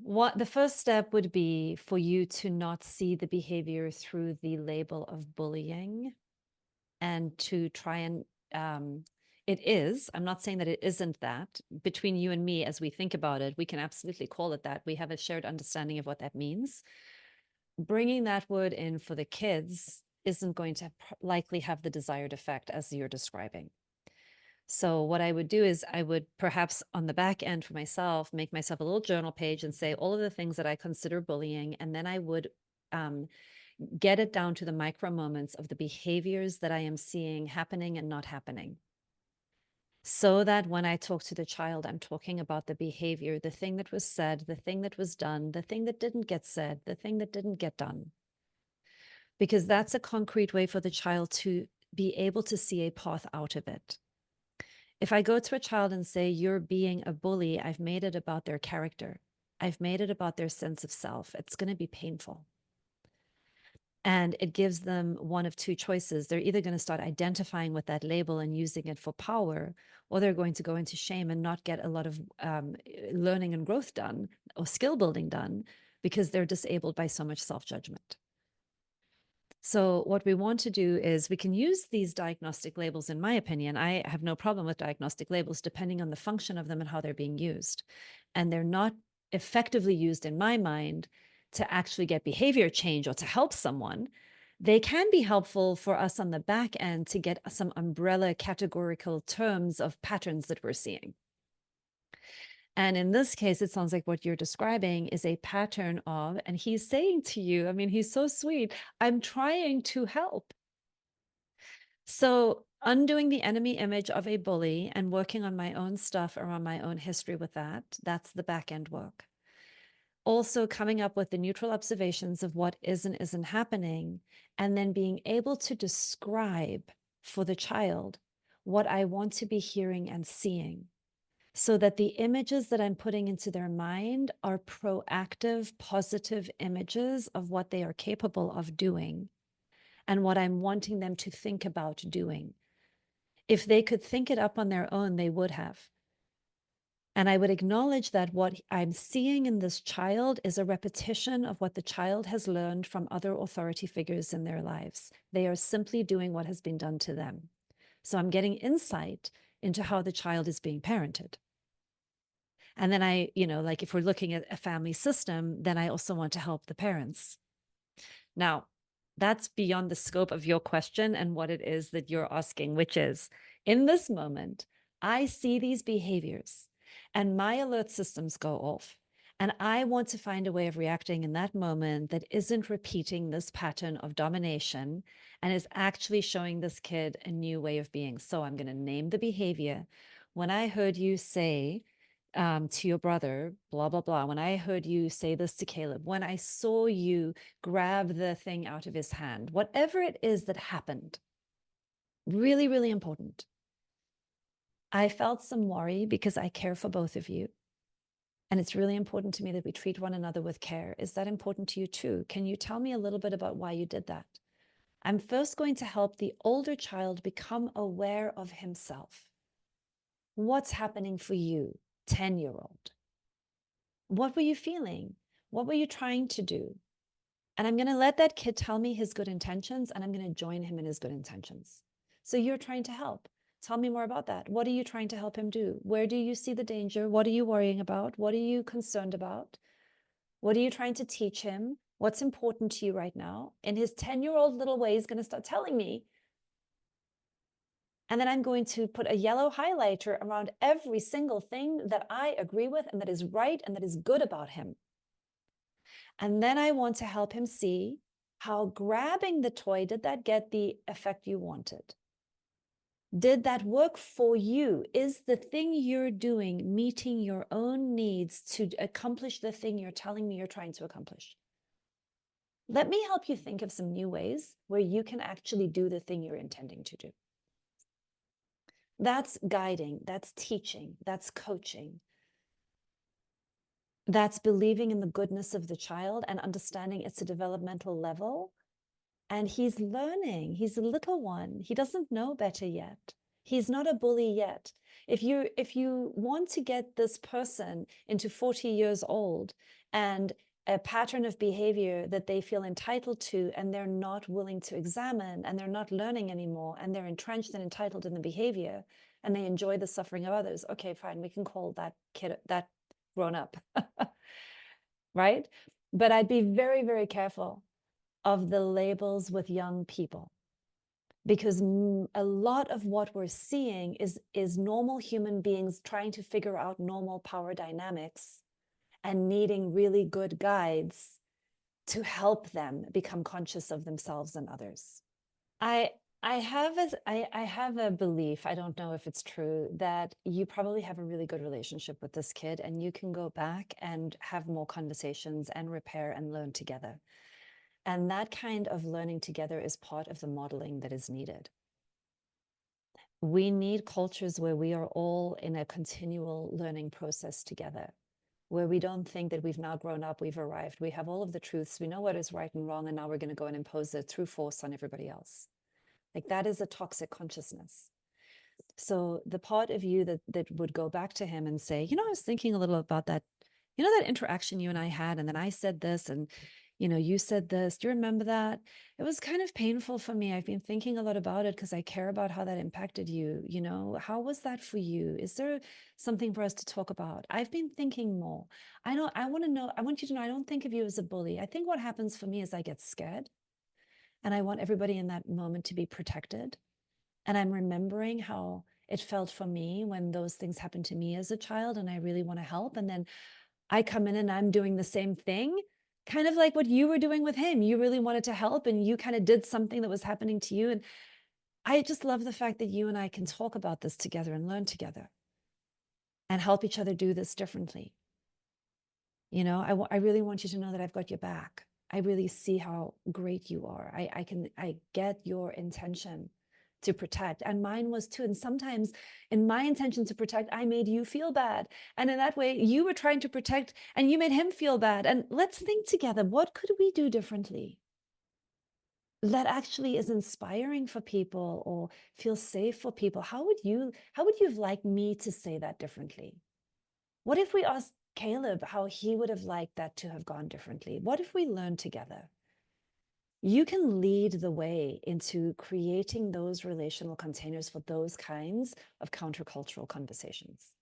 The first step would be for you to not see the behavior through the label of bullying and to try and it is, I'm not saying that it isn't that. Between you and me, as we think about it, we can absolutely call it that. We have a shared understanding of what that means. Bringing that word in for the kids isn't going to likely have the desired effect as you're describing. So what I would do is I would perhaps on the back end for myself, make myself a little journal page and say all of the things that I consider bullying. And then I would get it down to the micro moments of the behaviors that I am seeing happening and not happening. So that when I talk to the child, I'm talking about the behavior, the thing that was said, the thing that was done, the thing that didn't get said, the thing that didn't get done. Because that's a concrete way for the child to be able to see a path out of it. If I go to a child and say, you're being a bully, I've made it about their character. I've made it about their sense of self. It's going to be painful. And it gives them one of two choices. They're either going to start identifying with that label and using it for power, or they're going to go into shame and not get a lot of learning and growth done or skill building done because they're disabled by so much self-judgment. So what we want to do is we can use these diagnostic labels, in my opinion. I have no problem with diagnostic labels depending on the function of them and how they're being used. And they're not effectively used in my mind to actually get behavior change or to help someone. They can be helpful for us on the back end to get some umbrella categorical terms of patterns that we're seeing. And in this case, it sounds like what you're describing is a pattern of, and he's saying to you, I mean, he's so sweet, I'm trying to help. So undoing the enemy image of a bully and working on my own stuff around my own history with that, that's the back end work. Also coming up with the neutral observations of what is and isn't happening, and then being able to describe for the child what I want to be hearing and seeing, so that the images that I'm putting into their mind are proactive, positive images of what they are capable of doing and what I'm wanting them to think about doing. If they could think it up on their own, they would have. And I would acknowledge that what I'm seeing in this child is a repetition of what the child has learned from other authority figures in their lives. They are simply doing what has been done to them. So I'm getting insight into how the child is being parented. And then I, like if we're looking at a family system, then I also want to help the parents. Now, that's beyond the scope of your question and what it is that you're asking, which is, in this moment, I see these behaviors and my alert systems go off. And I want to find a way of reacting in that moment that isn't repeating this pattern of domination and is actually showing this kid a new way of being. So I'm going to name the behavior. When I heard you say, to your brother, blah, blah, blah. When I heard you say this to Caleb, when I saw you grab the thing out of his hand, whatever it is that happened, really, really important. I felt some worry because I care for both of you. And it's really important to me that we treat one another with care. Is that important to you too? Can you tell me a little bit about why you did that? I'm first going to help the older child become aware of himself. What's happening for you, 10-year-old? What were you feeling? What were you trying to do? And I'm going to let that kid tell me his good intentions, and I'm going to join him in his good intentions. So you're trying to help. Tell me more about that. What are you trying to help him do? Where do you see the danger? What are you worrying about? What are you concerned about? What are you trying to teach him? What's important to you right now? In his 10-year-old little way, he's going to start telling me. And then I'm going to put a yellow highlighter around every single thing that I agree with and that is right and that is good about him. And then I want to help him see how grabbing the toy, did that get the effect you wanted? Did that work for you? Is the thing you're doing meeting your own needs to accomplish the thing you're telling me you're trying to accomplish? Let me help you think of some new ways where you can actually do the thing you're intending to do. That's guiding, that's teaching, that's coaching. That's believing in the goodness of the child and understanding it's a developmental level. And he's learning. He's a little one. He doesn't know better yet. He's not a bully yet. If you want to get this person into 40 years old and a pattern of behavior that they feel entitled to, and they're not willing to examine, and they're not learning anymore, and they're entrenched and entitled in the behavior, and they enjoy the suffering of others, okay, fine, we can call that kid, that grown up, right? But I'd be very, very careful of the labels with young people, because a lot of what we're seeing is normal human beings trying to figure out normal power dynamics and needing really good guides to help them become conscious of themselves and others. I I have a belief, I don't know if it's true, that you probably have a really good relationship with this kid, and you can go back and have more conversations and repair and learn together. And that kind of learning together is part of the modeling that is needed. We need cultures where we are all in a continual learning process together, where we don't think that we've now grown up, we've arrived, we have all of the truths, we know what is right and wrong, and now we're going to go and impose it through force on everybody else. Like, that is a toxic consciousness. So the part of you that would go back to him and say, I was thinking a little about that, that interaction you and I had, and then I said this, and you said this. Do you remember that? It was kind of painful for me. I've been thinking a lot about it because I care about how that impacted you. How was that for you? Is there something for us to talk about? I've been thinking more. I want you to know, I don't think of you as a bully. I think what happens for me is I get scared, and I want everybody in that moment to be protected. And I'm remembering how it felt for me when those things happened to me as a child, and I really want to help. And then I come in and I'm doing the same thing, kind of like what you were doing with him. You really wanted to help, and you kind of did something that was happening to you. And I just love the fact that you and I can talk about this together and learn together and help each other do this differently. I really want you to know that I've got your back. I really see how great you are. I get your intention to protect, and mine was too. And sometimes in my intention to protect, I made you feel bad. And in that way, you were trying to protect and you made him feel bad. And let's think together, what could we do differently that actually is inspiring for people or feels safe for people? How would you have liked me to say that differently? What if we asked Caleb how he would have liked that to have gone differently? What if we learned together? You can lead the way into creating those relational containers for those kinds of countercultural conversations.